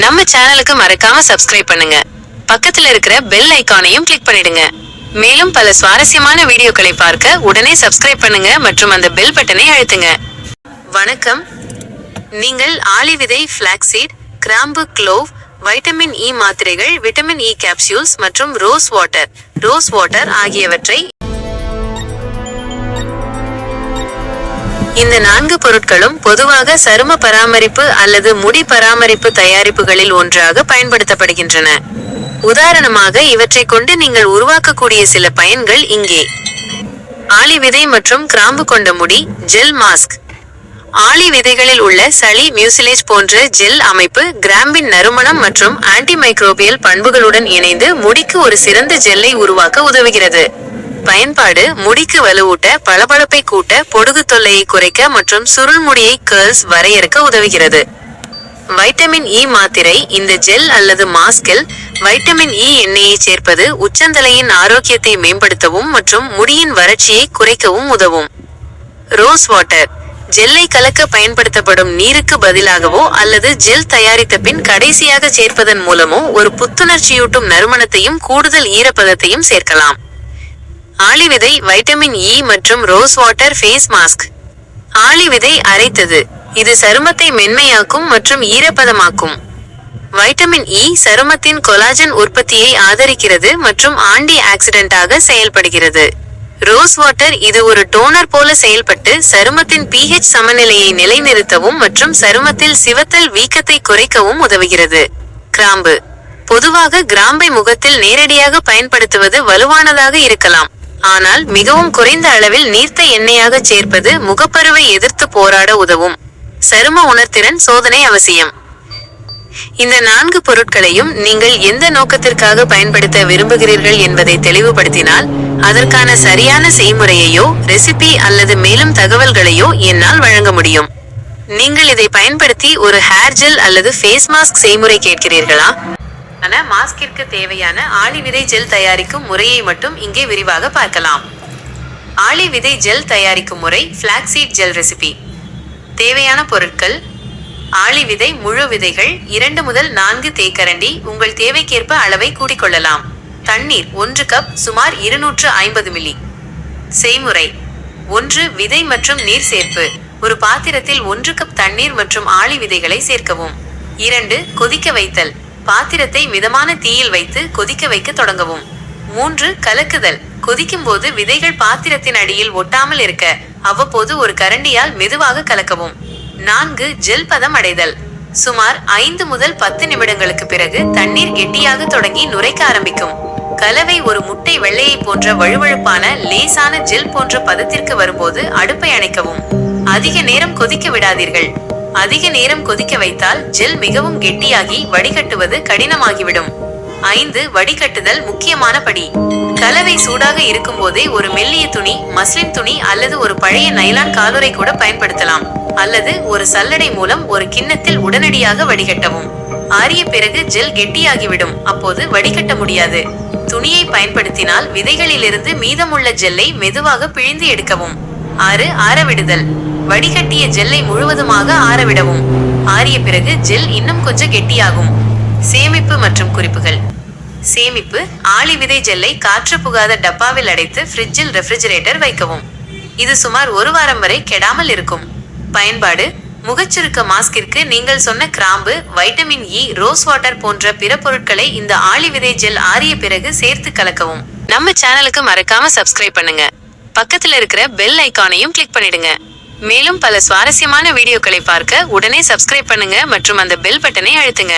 நம்ம சேனலுக்கு மறக்காம சப்ஸ்கிரைப் பண்ணுங்க. பக்கத்துல இருக்கிற பெல் ஐகானையும் கிளிக் பண்ணிடுங்க. மேலும் பல சுவாரஸ்யமான வீடியோக்களை பார்க்க உடனே சப்ஸ்கிரைப் பண்ணுங்க மற்றும் அந்த பெல் பட்டனை அழுத்துங்க. வணக்கம். நீங்கள் ஆளி விதை, ஃபிளாக்ஸீட், கிராம்பு, க்ளோவ், வைட்டமின் இ மாத்திரைகள், விட்டமின் இ கேப்சூல்ஸ் மற்றும் ரோஸ் வாட்டர் ஆகியவற்றை இந்த 4 பொருட்களும் பொதுவாக சரும பராமரிப்பு அல்லது முடி பராமரிப்பு தயாரிப்புகளில் ஒன்றாக பயன்படுத்தப்படுகின்றன. உதாரணமாக இவற்றை கொண்டு நீங்கள் உருவாக்கக்கூடிய சில பயன்கள் இங்கே. ஆளி விதை மற்றும் கிராம்பு கொண்ட முடி ஜெல் மாஸ்க். ஆளி விதைகளில் உள்ள சளி மியூசிலேஜ் போன்ற ஜெல் அமைப்பு கிராம்பின் நறுமணம் மற்றும் ஆன்டிமைக்ரோபியல் பண்புகளுடன் இணைந்து முடிக்கு ஒரு சிறந்த ஜெல்லை உருவாக்க உதவுகிறது. பயன்பாடு: முடிக்கு வலுவூட்ட, பளபளப்பை கூட்ட, பொடுகு தொல்லையை குறைக்க மற்றும் சுருள் முடியை கர்ல்ஸ் வரையறுக்க உதவுகிறது. வைட்டமின் இ மாத்திரை. இந்த ஜெல் அல்லது மாஸ்கில் வைட்டமின் இ எண்ணெயை சேர்ப்பது உச்சந்தலையின் ஆரோக்கியத்தை மேம்படுத்தவும் மற்றும் முடியின் வறட்சியை குறைக்கவும் உதவும். Rose water. ஜெல்லை கலக்க பயன்படுத்தப்படும் நீருக்கு பதிலாகவோ அல்லது ஜெல் தயாரித்த பின் கடைசியாக சேர்ப்பதன் மூலமோ ஒரு புத்துணர்ச்சியூட்டும் நறுமணத்தையும் கூடுதல் ஈரப்பதத்தையும் சேர்க்கலாம். ஆளி விதை, வைட்டமின் இ மற்றும் ரோஸ் வாட்டர் ஃபேஸ் மாஸ்க். ஆளி விதை அரைத்தது. இது சருமத்தை மென்மையாக்கும் மற்றும் ஈரப்பதமாக்கும். வைட்டமின் இ சருமத்தின் கொலாஜன் உற்பத்தியை ஆதரிக்கிறது மற்றும் ஆன்டி ஆக்சிடென்டாக செயல்படுகிறது. ரோஸ் வாட்டர் இது ஒரு டோனர் போல செயல்பட்டு சருமத்தின் pH சமநிலையை நிலைநிறுத்தவும் மற்றும் சருமத்தில் சிவத்தல், வீக்கத்தை குறைக்கவும் உதவுகிறது. கிராம்பு. பொதுவாக கிராம்பை முகத்தில் நேரடியாக பயன்படுத்துவது வலுவானதாக இருக்கலாம். ஆனால் மிகவும் குறைந்த அளவில் நீர்த்த எண்ணெயாக சேர்ப்பது முகப்பருவை எதிர்த்து போராட உதவும். சரும உணர்திறன் சோதனை அவசியம். இந்த 4 பொருட்களையும் நீங்கள் எந்த நோக்கத்திற்காக பயன்படுத்த விரும்புகிறீர்கள் என்பதை தெளிவுபடுத்தினால் அதற்கான சரியான செய்முறையையோ ரெசிபி அல்லது மேலும் தகவல்களையோ என்னால் வழங்க முடியும். நீங்கள் இதை பயன்படுத்தி ஒரு ஹேர் ஜெல் அல்லது ஃபேஸ் மாஸ்க் செய்முறை கேட்கிறீர்களா? மாஸ்கிற்கு தேவையான ஆளி விதை ஜெல் தயாரிக்கும் முறையை மட்டும் இங்கே விரிவாக பார்க்கலாம். ஆளி விதை ஜெல் தயாரிக்கும் முறை. ஃபிளாக்ஸீட் ஜெல் ரெசிபி. தேவையான பொருட்கள்: ஆளி விதை முழு விதைகள் 2 முதல் 4 தேக்கரண்டி. உங்கள் தேவைக்கேற்ப அளவை கூட்டிக்கொள்ளலாம். தண்ணீர் 1 கப், சுமார் 250 மில்லி. செய்முறை: 1. விதை மற்றும் நீர் சேர்ப்பு. ஒரு பாத்திரத்தில் 1 கப் தண்ணீர் மற்றும் ஆளி விதைகளை சேர்க்கவும். 2. கொதிக்க வைத்தல். பாத்திரத்தை மிதமான தீயில் வைத்து கொதிக்க வைக்க தொடங்கவும். 3. கலக்குதல். கொதிக்கும் போது விதைகள் பாத்திரத்தின் அடியில் ஒட்டாமல் இருக்க அவ்வப்போது ஒரு கரண்டியால் மெதுவாக கலக்கவும். 4. ஜெல் பதம் அடைதல். சுமார் 5 முதல் 10 நிமிடங்களுக்கு பிறகு தண்ணீர் கெட்டியாக தொடங்கி நுரைக்க ஆரம்பிக்கும். கலவை ஒரு முட்டை வெள்ளையை போன்ற வழுவழுப்பான லேசான ஜெல் போன்ற பதத்திற்கு வரும்போது அடுப்பை அணைக்கவும். அதிக நேரம் கொதிக்க விடாதீர்கள். அதிக நேரம் கொதிக்க வைத்தால் ஜெல் மிகவும் கெட்டியாகி வடிகட்டுவது கடினமாகிவிடும். 5. வடிகட்டுதல் முக்கியமான படி. கலவை சூடாக இருக்கும் போதே ஒரு மெல்லிய துணி, மஸ்லின் துணி அல்லது ஒரு பழைய நைலான் காலுறை கூட பயன்படுத்தலாம். அல்லது ஒரு சல்லடை மூலம் ஒரு கிண்ணத்தில் உடனடியாக வடிகட்டவும். ஆறிய பிறகு ஜெல் கெட்டியாகிவிடும். அப்போது வடிகட்ட முடியாது. துணியை பயன்படுத்தினால் விதைகளிலிருந்து மீதமுள்ள ஜெல்லை மெதுவாக பிழிந்து எடுக்கவும். 6. ஆறவிடுதல். வடிகட்டிய ஜெல்லை முழுவதுமாக ஆறவிடவும். ஆறிய பிறகு ஜெல் இன்னும் கொஞ்சம் கெட்டியாகும். சேமிப்பு மற்றும் குறிப்புகள். சேமிப்பு: ஆளி விதை ஜெல்லை காற்று புகாத டப்பாவில் அடைத்து ஃப்ரிட்ஜில் ரெஃப்ரிஜரேட்டர் வைக்கவும். இது சுமார் 1 வாரம் வரை கெடாமல் இருக்கும். பயன்பாடு: முகச்சுருக்க மாஸ்கிற்கு நீங்கள் சொன்ன கிராம்பு, வைட்டமின் இ, ரோஸ் வாட்டர் போன்ற பிற பொருட்களை இந்த ஆளி விதை ஜெல் ஆறிய பிறகு சேர்த்து கலக்கவும். நம்ம சேனலுக்கு மறக்காம சப்ஸ்கிரைப் பண்ணுங்க. பக்கத்துல இருக்கிற பெல் ஐகானையும் கிளிக் பண்ணிடுங்க. மேலும் பல சுவாரஸ்யமான வீடியோக்களை பார்க்க உடனே சப்ஸ்கிரைப் பண்ணுங்க மற்றும் அந்த பெல் பட்டனை அழுத்துங்க.